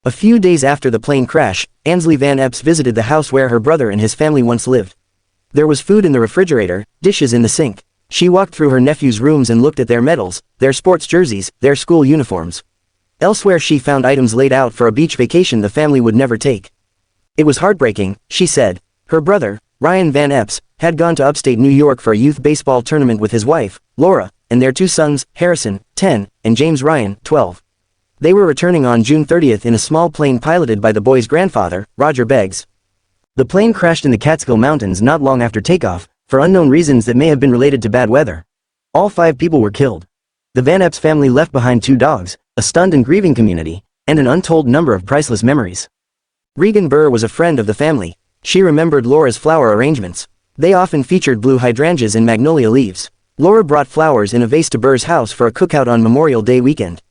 A few days after the plane crash, Ansley Van Epps visited the house where her brother and his family once lived. There was food in the refrigerator, dishes in the sink. She walked through her nephews' rooms and looked at their medals, their sports jerseys, their school uniforms. Elsewhere she found items laid out for a beach vacation the family would never take. It was heartbreaking, she said. Her brother, Ryan Van Epps, had gone to upstate New York for a youth baseball tournament with his wife, Laura, and their two sons, Harrison, 10, and James Ryan, 12. They were returning on June 30th in a small plane piloted by the boys' grandfather, Roger Beggs. The plane crashed in the Catskill Mountains not long after takeoff, for unknown reasons that may have been related to bad weather. All 5 people were killed. The Van Epps family left behind 2 dogs, a stunned and grieving community, and an untold number of priceless memories. Regan Burr was a friend of the family. She remembered Laura's flower arrangements. They often featured blue hydrangeas and magnolia leaves. Laura brought flowers in a vase to Burr's house for a cookout on Memorial Day weekend.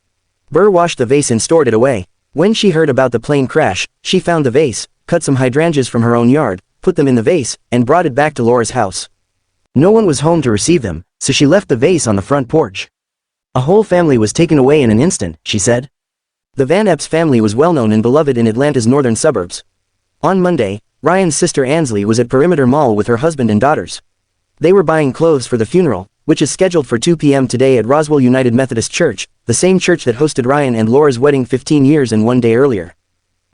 Burr washed the vase and stored it away. When she heard about the plane crash, she found the vase, cut some hydrangeas from her own yard, put them in the vase, and brought it back to Laura's house. No one was home to receive them, so she left the vase on the front porch. A whole family was taken away in an instant, she said. The Van Epps family was well known and beloved in Atlanta's northern suburbs. On Monday, Ryan's sister Ansley was at Perimeter Mall with her husband and daughters. They were buying clothes for the funeral, which is scheduled for 2 p.m. today at Roswell United Methodist Church, the same church that hosted Ryan and Laura's wedding 15 years and 1 day earlier.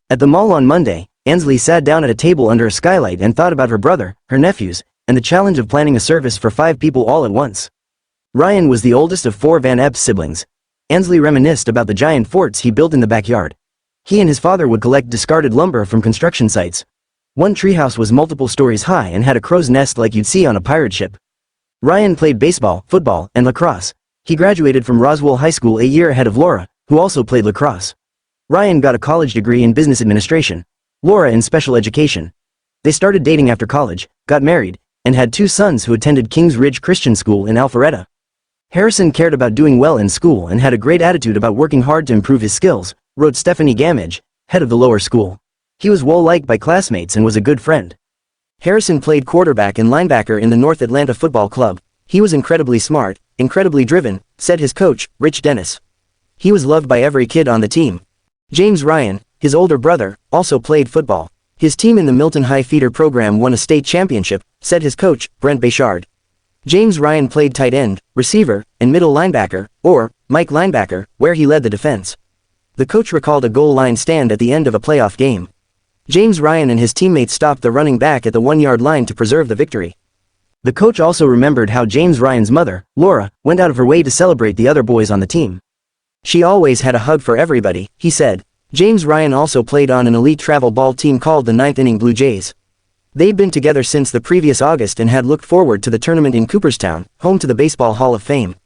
At the mall on Monday, Ansley sat down at a table under a skylight and thought about her brother, her nephews, and the challenge of planning a service for 5 people all at once. Ryan was the oldest of 4 Van Epps siblings. Ansley reminisced about the giant forts he built in the backyard. He and his father would collect discarded lumber from construction sites. One treehouse was multiple stories high and had a crow's nest like you'd see on a pirate ship. Ryan played baseball, football, and lacrosse. He graduated from Roswell High School a year ahead of Laura, who also played lacrosse. Ryan got a college degree in business administration. Laura in special education. They started dating after college, got married, and had 2 sons who attended Kings Ridge Christian School in Alpharetta. Harrison cared about doing well in school and had a great attitude about working hard to improve his skills, wrote Stephanie Gamage, head of the lower school. He was well-liked by classmates and was a good friend. Harrison played quarterback and linebacker in the North Atlanta Football Club. He was incredibly smart, incredibly driven, said his coach, Rich Dennis. He was loved by every kid on the team. James Ryan, his older brother, also played football. His team in the Milton High Feeder program won a state championship, said his coach, Brent Bechard. James Ryan played tight end, receiver, and middle linebacker, or Mike linebacker, where he led the defense. The coach recalled a goal line stand at the end of a playoff game. James Ryan and his teammates stopped the running back at the 1-yard line to preserve the victory. The coach also remembered how James Ryan's mother, Laura, went out of her way to celebrate the other boys on the team. She always had a hug for everybody, he said. James Ryan also played on an elite travel ball team called the 9th Inning Blue Jays. They'd been together since the previous August and had looked forward to the tournament in Cooperstown, home to the Baseball Hall of Fame.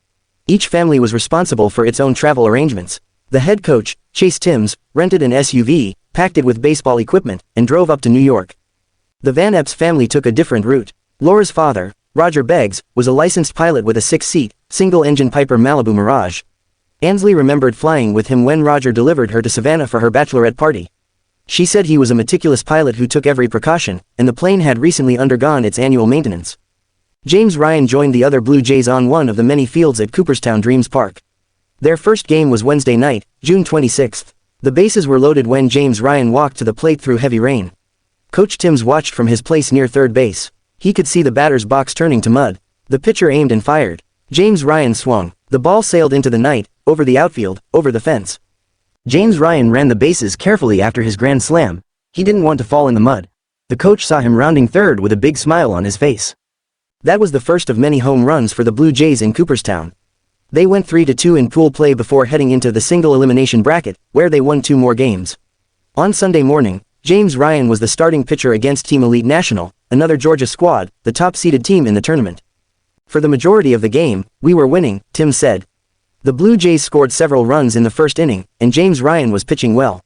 Each family was responsible for its own travel arrangements. The head coach, Chase Timms, rented an SUV, packed it with baseball equipment, and drove up to New York. The Van Epps family took a different route. Laura's father, Roger Beggs, was a licensed pilot with a 6-seat, single-engine Piper Malibu Mirage. Ansley remembered flying with him when Roger delivered her to Savannah for her bachelorette party. She said he was a meticulous pilot who took every precaution, and the plane had recently undergone its annual maintenance. James Ryan joined the other Blue Jays on one of the many fields at Cooperstown Dreams Park. Their first game was Wednesday night, June 26th. The bases were loaded when James Ryan walked to the plate through heavy rain. Coach Timms watched from his place near third base. He could see the batter's box turning to mud. The pitcher aimed and fired. James Ryan swung. The ball sailed into the night, over the outfield, over the fence. James Ryan ran the bases carefully after his grand slam. He didn't want to fall in the mud. The coach saw him rounding third with a big smile on his face. That was the first of many home runs for the Blue Jays in Cooperstown. They went 3-2 in pool play before heading into the single elimination bracket, where they won 2 more games. On Sunday morning, James Ryan was the starting pitcher against Team Elite National, another Georgia squad, the top-seeded team in the tournament. For the majority of the game, we were winning, Tim said. The Blue Jays scored several runs in the first inning, and James Ryan was pitching well.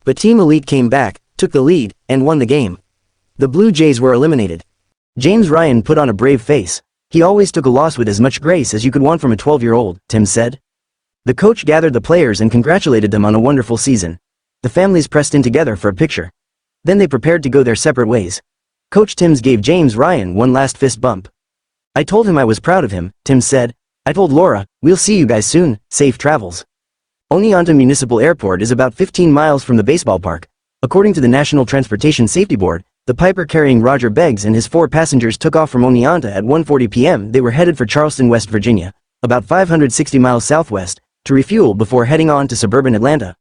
But Team Elite came back, took the lead, and won the game. The Blue Jays were eliminated. James Ryan put on a brave face. He always took a loss with as much grace as you could want from a 12-year-old, Tim said. The coach gathered the players and congratulated them on a wonderful season. The families pressed in together for a picture. Then they prepared to go their separate ways. Coach Timms gave James Ryan one last fist bump. I told him I was proud of him, Tim said. I told Laura, we'll see you guys soon, safe travels. Oneonta Municipal Airport is about 15 miles from the baseball park. According to the National Transportation Safety Board, the Piper carrying Roger Beggs and his 4 passengers took off from Oneonta at 1:40 p.m. They were headed for Charleston, West Virginia, about 560 miles southwest, to refuel before heading on to suburban Atlanta.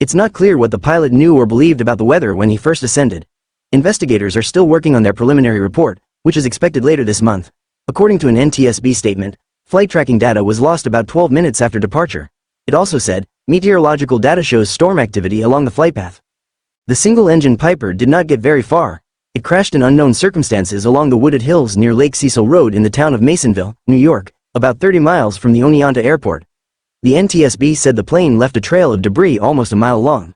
It's not clear what the pilot knew or believed about the weather when he first ascended. Investigators are still working on their preliminary report, which is expected later this month. According to an NTSB statement, flight tracking data was lost about 12 minutes after departure. It also said, meteorological data shows storm activity along the flight path. The single-engine Piper did not get very far. It crashed in unknown circumstances along the wooded hills near Lake Cecil Road in the town of Masonville, New York, about 30 miles from the Oneonta Airport. The NTSB said the plane left a trail of debris almost a mile long.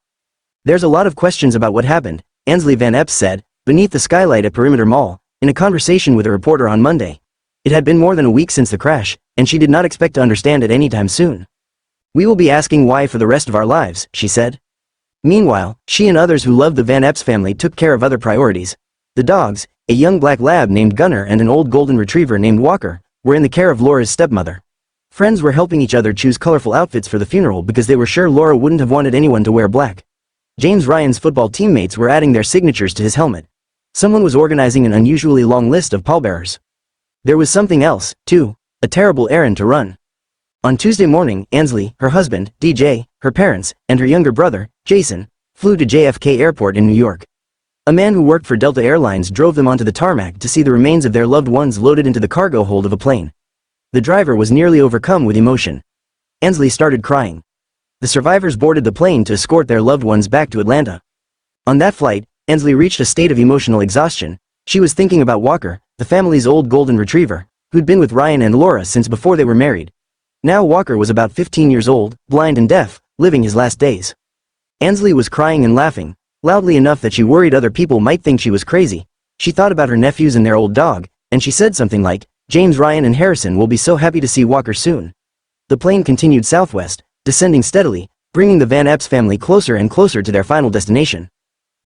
There's a lot of questions about what happened, Ansley Van Epps said, beneath the skylight at Perimeter Mall, in a conversation with a reporter on Monday. It had been more than a week since the crash, and she did not expect to understand it anytime soon. "We will be asking why for the rest of our lives," she said. Meanwhile, she and others who loved the Van Epps family took care of other priorities. The dogs, a young black lab named Gunner and an old golden retriever named Walker, were in the care of Laura's stepmother. Friends were helping each other choose colorful outfits for the funeral because they were sure Laura wouldn't have wanted anyone to wear black. James Ryan's football teammates were adding their signatures to his helmet. Someone was organizing an unusually long list of pallbearers. There was something else, too, a terrible errand to run. On Tuesday morning, Ansley, her husband, DJ, her parents, and her younger brother, Jason, flew to JFK Airport in New York. A man who worked for Delta Airlines drove them onto the tarmac to see the remains of their loved ones loaded into the cargo hold of a plane. The driver was nearly overcome with emotion. Ansley started crying. The survivors boarded the plane to escort their loved ones back to Atlanta. On that flight, Ansley reached a state of emotional exhaustion. She was thinking about Walker, the family's old golden retriever, who'd been with Ryan and Laura since before they were married. Now Walker was about 15 years old, blind and deaf, living his last days. Ansley was crying and laughing, loudly enough that she worried other people might think she was crazy. She thought about her nephews and their old dog, and she said something like, "James, Ryan and Harrison will be so happy to see Walker soon." The plane continued southwest, descending steadily, bringing the Van Epps family closer and closer to their final destination.